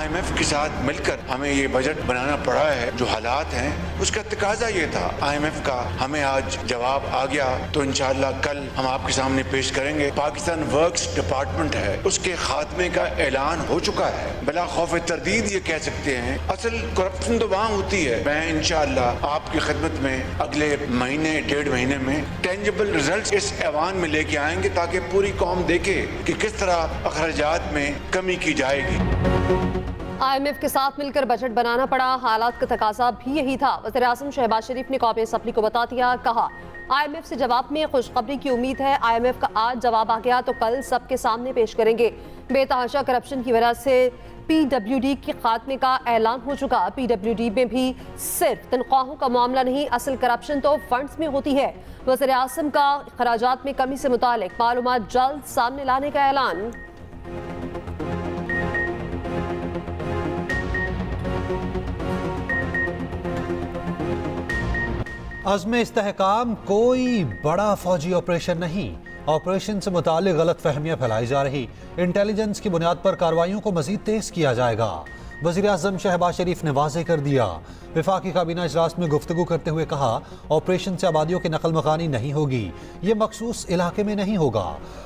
IMF के साथ मिलकर हमें ये बजट बनाना पड़ा है। जो हालात हैं उसका तकाजा ये था। IMF का हमें आज जवाब आ गया तो इंशाअल्लाह कल हम आपके सामने पेश करेंगे। पाकिस्तान वर्क्स डिपार्टमेंट है उसके खात्मे का ऐलान हो चुका है। बिला खौफ तरदीद ये कह सकते हैं असल करप्शन तो वहाँ होती है। मैं इंशाअल्लाह आपकी खिदमत में अगले महीने 1.5 महीने में टेंजिबल रिजल्ट इस ऐवान में लेके आएंगे ताकि पूरी कौम देखे कि किस तरह अखराजात में कमी की जाएगी। IMF के साथ मिलकर बजट बनाना पड़ा, हालात का तकाजा भी यही था। वज़ीर-ए-आज़म शहबाज शरीफ ने कौमी असम्बली को बता दिया, कहा IMF से जवाब में खुशखबरी की उम्मीद है। IMF का आज जवाब आ गया तो कल सबके सामने पेश करेंगे। बेतहाशा करप्शन की वजह से PWD के खात्मे का ऐलान हो चुका। PWD में भी सिर्फ तनख्वाहों का मामला नहीं, असल करप्शन तो फंड्स में होती है। वज़ीर-ए-आज़म का खराजात में कमी से मुतालिक मालूमात जल्द सामने लाने का ऐलान। अज़्म इस्तेहकाम कोई बड़ा फौजी ऑपरेशन नहीं। ऑपरेशन से मुतालिक गलत फहमियाँ फैलाई जा रही। इंटेलिजेंस की बुनियाद पर कार्रवाइयों को मजीद तेज किया जाएगा। वज़ीर-ए-आज़म शहबाज शरीफ ने वाज़ेह कर दिया। वफाकी काबीना इजलास में गुफ्तगू करते हुए कहा, ऑपरेशन से आबादियों की नकल मकानी नहीं होगी, ये मखसूस इलाके में नहीं होगा।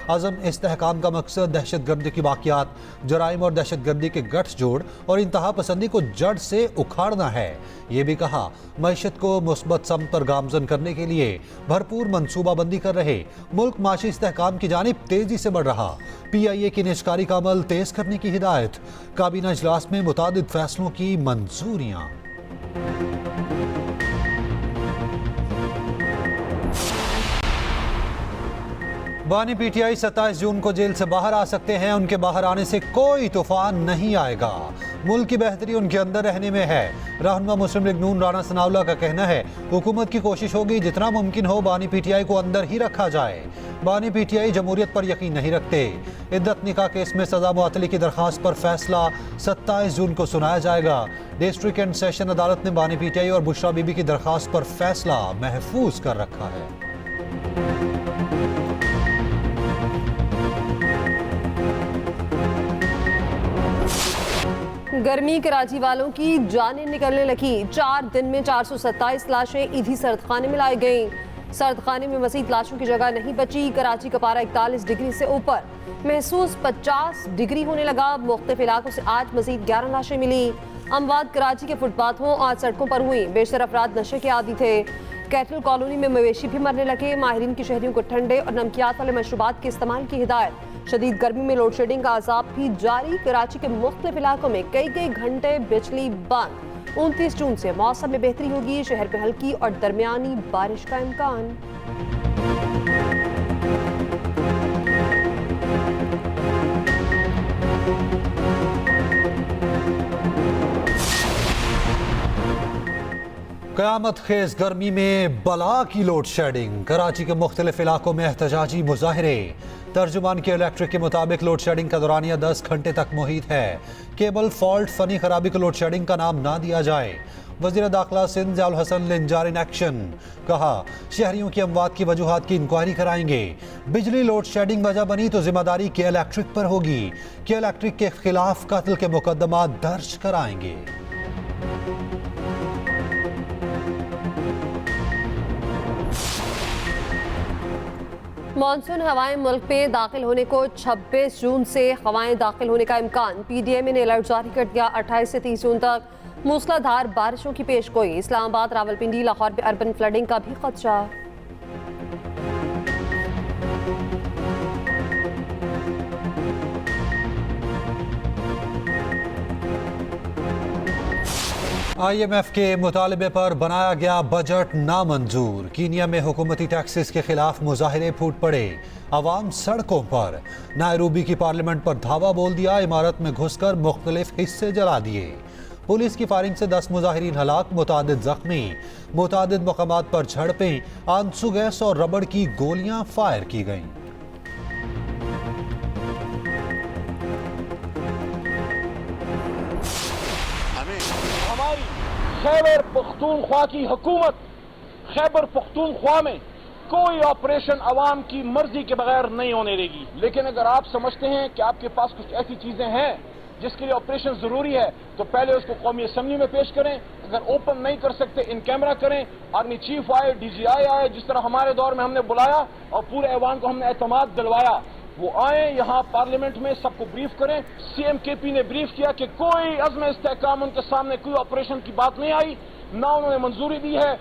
अज़म इस्तेहकाम का मकसद दहशत गर्दी की वाक़यात, जराइम और दहशत गर्दी के गठजोड़ और इंतहा पसंदी को जड़ से उखाड़ना है। ये भी कहा, मईशत को मुस्बत सम पर गामजन करने के लिए भरपूर मनसूबाबंदी कर रहे। मुल्क माशी इस्तेहकाम की जानिब तेजी से बढ़ रहा। PIA की निजकारी का अमल तेज करने की हिदायत। काबीना इजलास में मुतादिद फैसलों की मंजूरियां। बानी PTI 27 जून को जेल से बाहर आ सकते हैं। उनके बाहर आने से कोई तूफान नहीं आएगा। मुल्क की बेहतरी उनके अंदर रहने में है। रहनुमा मुस्लिम लीग नून राना सनाउल्लाह का कहना है, हुकूमत की कोशिश होगी जितना मुमकिन हो बानी PTI को अंदर ही रखा जाए। बानी PTI जमहूरियत पर यकीन नहीं रखते। इद्दत निकाह केस में सजा मुअत्तली की दरख्वास्त पर फैसला 27 जून को सुनाया जाएगा। डिस्ट्रिक्ट एंड सेशन अदालत ने बानी PTI और बुशरा बीबी की दरख्वास्त पर फैसला महफूज कर रखा है। गर्मी कराची वालों की जानें निकलने लगी। 4 दिन में 427 लाशें ईदी सर्दखाने में लाई गईं। सर्दखाने में मज़ीद लाशों की जगह नहीं बची। कराची का पारा 41 डिग्री से ऊपर महसूस 50 डिग्री होने लगा। मुख्तलिफ इलाकों से आज मज़ीद 11 लाशें मिली। अमवात कराची के फुटपाथों और सड़कों पर हुई। बेशतर अफराद नशे के आदी थे। कैटल कॉलोनी में मवेशी भी मरने लगे। माहिरीन की शहरियों को ठंडे और नमकियात वाले मशरूबात के इस्तेमाल की हिदायत। शदीद गर्मी में लोड शेडिंग का अजाब भी जारी। कराची के मुख्तलिफ इलाकों में कई घंटे बिजली बंद। 29 जून से मौसम में बेहतरी होगी। शहर में हल्की और दरमियानी बारिश का इम्कान। क़यामत खेज गर्मी में बला की लोड शेडिंग। कराची के मुख्तलिफ इलाकों में एहतजाजी मुजाहरे। तर्जुमान के इलेक्ट्रिक के मुताबिक लोड शेडिंग का दौरानिया 10 घंटे तक मुहित है। केबल फॉल्ट, फनी खराबी को लोड शेडिंग का नाम ना दिया जाए। वज़ीर दाखिला सिंध ज़ियाउल हसन लिंजार इन एक्शन। कहा, शहरियों की अमवात की वजूहात की इंक्वायरी कराएंगे। बिजली लोड शेडिंग वजह बनी तो जिम्मेदारी के इलेक्ट्रिक पर होगी। के इलेक्ट्रिक के खिलाफ कत्ल के मुकदमा दर्ज कराएंगे। मानसून हवाएं मुल्क में दाखिल होने को 26 जून से हवाएं दाखिल होने का इम्कान। PDMA ने अलर्ट जारी कर दिया। 28 से 30 जून तक मूसलाधार बारिशों की पेशगोई। इस्लामाबाद, रावलपिंडी, लाहौर में अर्बन फ्लडिंग का भी खदशा। IMF के मुतालबे पर बनाया गया बजट नामंजूर। कीनिया में हुकूमती टैक्सेस के खिलाफ मुजाहरे फूट पड़े। अवाम सड़कों पर। नायरोबी की पार्लियामेंट पर धावा बोल दिया। इमारत में घुसकर मुख्तलिफ हिस्से जला दिए। पुलिस की फायरिंग से 10 मुजाहिरीन हलाक, मुतादिद जख्मी। मुतादिद मकामात पर झड़पें, आंसू गैस और रबड़ की गोलियां फायर की गईं। खैबर पख्तूनख्वा की हुकूमत खैबर पख्तूनख्वा में कोई ऑपरेशन अवाम की मर्जी के बगैर नहीं होने देगी। लेकिन अगर आप समझते हैं कि आपके पास कुछ ऐसी चीजें हैं जिसके लिए ऑपरेशन जरूरी है तो पहले उसको कौमी असम्बली में पेश करें। अगर ओपन नहीं कर सकते इन कैमरा करें। आर्मी चीफ आए, DGI आए, जिस तरह हमारे दौर में हमने बुलाया और पूरे ऐवान को हमने एतमाद दिलवाया, वो आए यहाँ पार्लियामेंट में, सबको ब्रीफ करें। CM KP ने ब्रीफ किया कि कोई अज़्म इस्तेहकाम उनके सामने कोई ऑपरेशन की बात नहीं आई, ना उन्होंने मंजूरी दी है।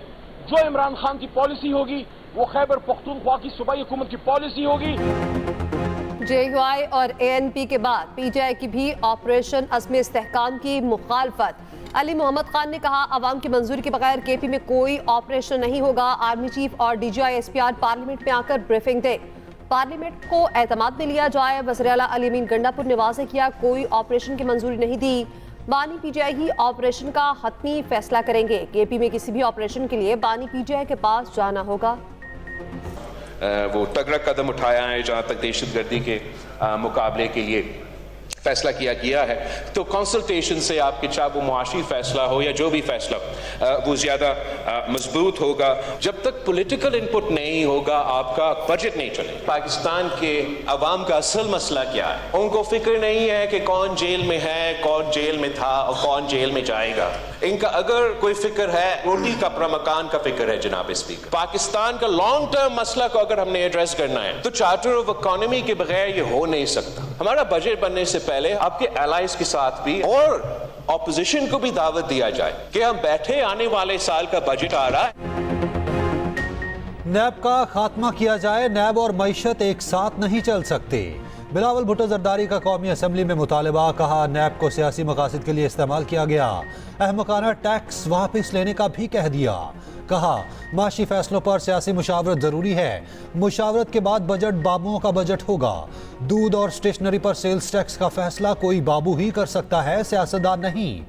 जो इमरान खान की पॉलिसी होगी वो खैबर पख्तूनख्वा की सूबाई हुकूमत की पॉलिसी होगी। JUI और ANP के बाद PTI की भी ऑपरेशन अज़्म इस्तेहकाम की मुखालफत। अली मोहम्मद खान ने कहा, अवाम की मंजूरी के बगैर KP में कोई ऑपरेशन नहीं होगा। आर्मी चीफ और DGI SPR पार्लियामेंट में आकर ब्रीफिंग दे, पार्लियामेंट को एतमाद में लिया जाए। वज़ीर आला अली अमीन गंडापुर ने वाज़ेह किया, कोई ऑपरेशन की मंजूरी नहीं दी। बानी PTI ही ऑपरेशन का हतमी फैसला करेंगे। KP में किसी भी ऑपरेशन के लिए बानी PTI के पास जाना होगा। वो तगड़ा कदम उठाया है जहाँ तक दहशतगर्दी के मुकाबले के लिए फैसला किया गया है। तो कंसल्टेशन से आपके चाहे वो मुआशी फैसला हो या जो भी फैसला वो ज़्यादा मजबूत होगा। जब तक पॉलिटिकल इनपुट नहीं होगा आपका बजट नहीं चलेगा। पाकिस्तान के अवाम का असल मसला क्या है? उनको फिक्र नहीं है कि कौन जेल में है, कौन जेल में था और कौन जेल में जाएगा। इनका अगर कोई फिक्र है, रोटी कपड़ा मकान का फिक्र है। जनाब स्पीकर, पाकिस्तान का लॉन्ग टर्म मसला को अगर हमने एड्रेस करना है तो चार्टर ऑफ इकोनॉमी के बगैर ये हो नहीं सकता। हमारा बजट बनने से पहले आपके एलाइज के साथ भी और ऑपोजिशन को भी दावत दिया जाए कि हम बैठे, आने वाले साल का बजट आ रहा है, नैब का खात्मा किया जाए। नैब और मईशत एक साथ नहीं चल सकते। बिलावल भुट्टो जरदारी का कौमी असम्बली में मुतालबा। कहा, नैब को सियासी मकासद के लिए इस्तेमाल किया गया। अहमकाना टैक्स वापस लेने का भी कह दिया। कहा, माशी फैसलों पर सियासी मुशावरत जरूरी है। मुशावरत के बाद बजट बाबुओं का बजट होगा। दूध और स्टेशनरी पर सेल्स टैक्स का फैसला कोई बाबू ही कर सकता है, सियासतदान नहीं।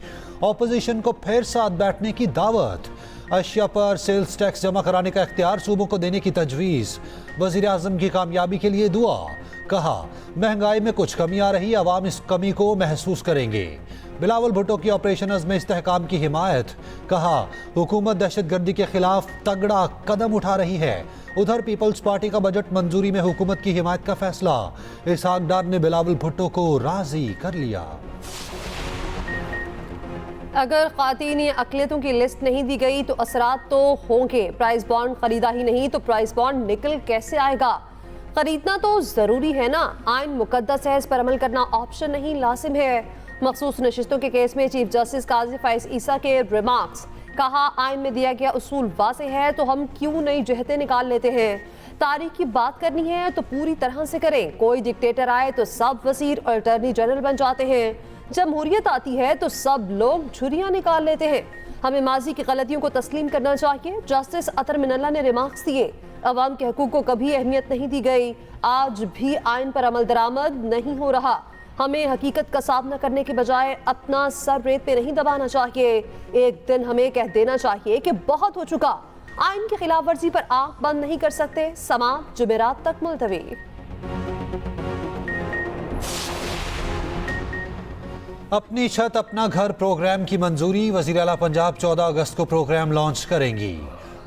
ऑपोजिशन को फिर साथ बैठने की दावत। अशिया पर सेल्स टैक्स जमा कराने का इख्तियार सूबों को देने की तजवीज़। वज़ीर आज़म की कामयाबी के लिए दुआ। कहा, महंगाई में कुछ कमी आ रही, अवाम इस कमी को महसूस करेंगे। बिलावल भुट्टो की ऑपरेशन अज़्म इस्तेहकाम की हिमायत। कहा, हुकूमत दहशतगर्दी के खिलाफ तगड़ा कदम उठा रही है। उधर पीपल्स पार्टी का बजट मंजूरी में हुकूमत की हिमायत का फैसला। इसहाक डार ने बिलावल भुट्टो को राजी कर लिया। अगर ख़ातीनी अक़लियतों की लिस्ट नहीं दी गई तो असरात तो होंगे। प्राइस बॉन्ड खरीदा ही नहीं तो प्राइस बॉन्ड निकल कैसे आएगा? खरीदना तो ज़रूरी है ना। आइन मुकद्दस है, इस पर अमल करना ऑप्शन नहीं, लाजिम है। मखसूस नशिस्तों के केस में चीफ जस्टिस काजी फाइज ईसा के रिमार्क्स। कहा, आइन में दिया गया उसूल वाज़ेह है तो हम क्यों नई जहतें निकाल लेते हैं। तारीख की बात करनी है तो पूरी तरह से करें। कोई डिक्टेटर आए तो सब वजीर और अटर्नी जनरल बन जाते हैं। जमहूरियत आती है तो सब लोग झुर्रियां निकाल लेते हैं। हमें माजी की गलतियों को तस्लीम करना चाहिए। जस्टिस अतर मिनल्ला ने रिमार्क्स दिए, अवाम के हकूक को कभी अहमियत नहीं दी गई, आज भी आइन पर अमल दरामद नहीं हो रहा। हमें हकीकत का सामना करने के बजाय अपना सर रेत पे नहीं दबाना चाहिए। एक दिन हमें कह देना चाहिए कि बहुत हो चुका। आइन की खिलाफ वर्जी पर आंख बंद नहीं कर सकते। समाअत जुमेरात तक मुलतवी। अपनी छत अपना घर प्रोग्राम की मंजूरी। वज़ीर आला पंजाब 14 अगस्त को प्रोग्राम लॉन्च करेंगी।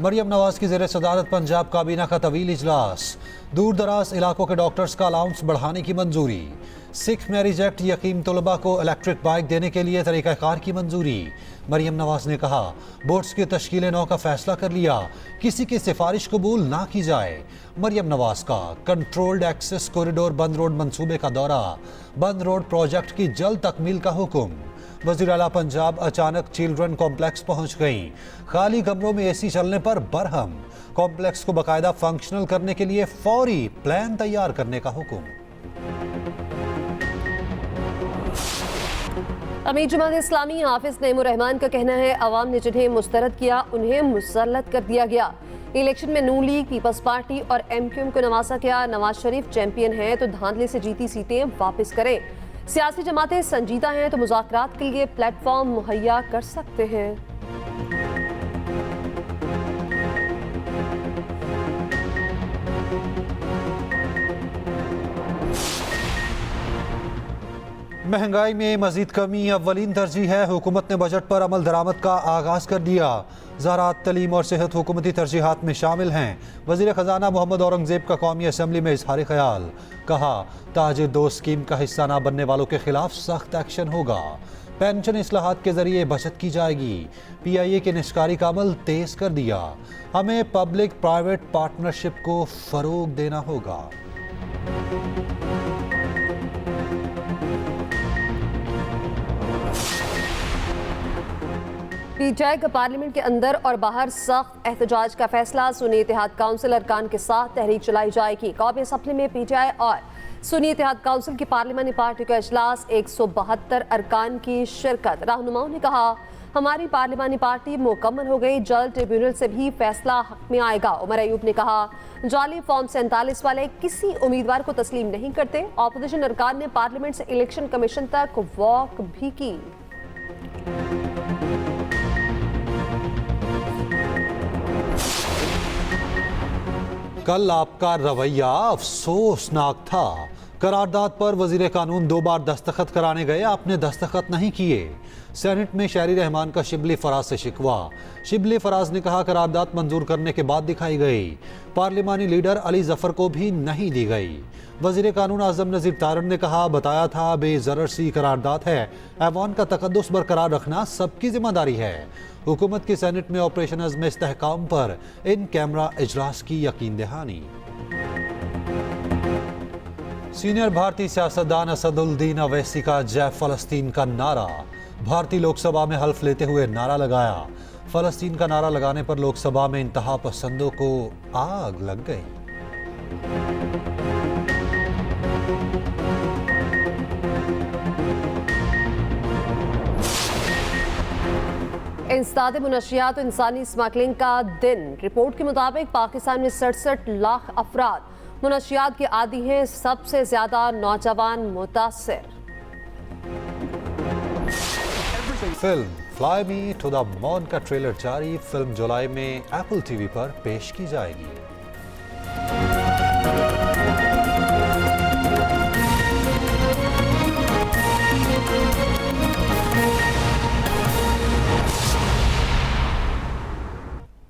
मरियम नवाज की ज़ेर सदारत पंजाब काबीना का तवील इजलास। दूर दराज इलाकों के डॉक्टर्स का अलाउंस बढ़ाने की मंजूरी। सिख मैरिज एक्ट यकीम तलबा को इलेक्ट्रिक बाइक देने के लिए तरीक़ाकार की मंजूरी। मरियम नवाज ने कहा, बोर्ड्स की तश्कील नौ का फैसला कर लिया, किसी की सिफारिश कबूल ना की जाए। मरियम नवाज का कंट्रोल्ड एक्सेस कॉरिडोर बंद रोड मंसूबे का दौरा। बंद रोड प्रोजेक्ट की जल्द तकमील का हुक्म। वज़ीर आला पंजाब अचानक चिल्ड्रन कॉम्प्लेक्स पहुंच गईं। खाली कमरों में AC चलने पर बरहम। कॉम्प्लेक्स को बाकायदा फंक्शनल करने के लिए फौरी प्लान तैयार करने का हुक्म। अमीर जमात इस्लामी हाफिज नईमुर रहमान का कहना है, अवाम ने जिन्हें मुस्तरद किया उन्हें मुसल्लत कर दिया गया। इलेक्शन में नून लीग, पीपल्स पार्टी और MQM को नवाजा गया। नवाज शरीफ चैंपियन हैं तो धांधले से जीती सीटें वापस करें। सियासी जमातें संजीदा हैं तो मुज़ाकरात के लिए प्लेटफॉर्म मुहैया कर सकते हैं। महंगाई में मजीद कमी अव्वलीन तरजीह है। हुकूमत ने बजट पर अमल दरामद का आगाज कर दिया। ज़राअत, तलीम और सेहत हुकूमती तरजीहात में शामिल हैं। वज़ीर ख़जाना मोहम्मद औरंगज़ेब का कौमी असम्बली में इजहार ख्याल, कहा ताजिर दो स्कीम का हिस्सा न बनने वालों के खिलाफ सख्त एक्शन होगा। पेंशन इस्लाहात के जरिए बचत की जाएगी। PIA के निष्कारी का अमल तेज कर दिया। हमें पब्लिक प्राइवेट पार्टनरशिप को फरोग देना होगा। PTI का पार्लियामेंट के अंदर और बाहर सख्त एहतजाज का फैसला। सुन्नी इत्तेहाद काउंसिल अरकान के साथ तहरीक चलाई जाएगी। कौमी असम्बली में PTI और सुन्नी इत्तेहाद काउंसिल की पार्लियामानी पार्टी का इजलास, 172 अरकान की शिरकत। रहनुमाओं ने कहा हमारी पार्लियामानी पार्टी मुकम्मल हो गई, जल्द ट्रिब्यूनल से भी फैसला हक में आएगा। उमर अयूब ने कहा जाली फॉर्म 47 वाले किसी उम्मीदवार को तस्लीम नहीं करते। ऑपोजिशन अरकान ने पार्लियामेंट से इलेक्शन कमीशन तक वॉक भी की। कल आपका रवैया अफसोसनाक था। करारदाद पर वजीर कानून 2 बार दस्तखत कराने गए, आपने दस्तखत नहीं किए। सेनेट में शहरी रहमान का शिबली फराज से शिकवा। शिबली फराज ने कहा करारदाद मंजूर करने के बाद दिखाई गई। पार्लिमानी लीडर अली जफर को भी नहीं दी गई। वजीर कानून आजम नजीर तारण ने कहा बताया था बेज़रर सी करारदाद है, ऐवान का तकद्दुस बरकरार रखना सबकी जिम्मेदारी है। हुकूमत की सेनेट में ऑपरेशन अज़्म इस्तेहकाम पर इन कैमरा इजलास की यकीन दहानी। सीनियर भारतीय सियासतदान असदुद्दीन अवैसी का जय फलस्तीन का नारा। भारतीय लोकसभा में हल्फ लेते हुए नारा लगाया। फलस्तीन का नारा लगाने पर लोकसभा में इंतहा पसंदों को आग लग गई। इंसदाद मुनशियात और इंसानी स्मगलिंग का दिन। रिपोर्ट के मुताबिक पाकिस्तान में 67 लाख अफराद मुनशियात के आदी हैं, सबसे ज्यादा नौजवान मुतासिर। Film fly me to the moon का ट्रेलर जारी। फिल्म जुलाई में Apple TV पर पेश की जाएगी।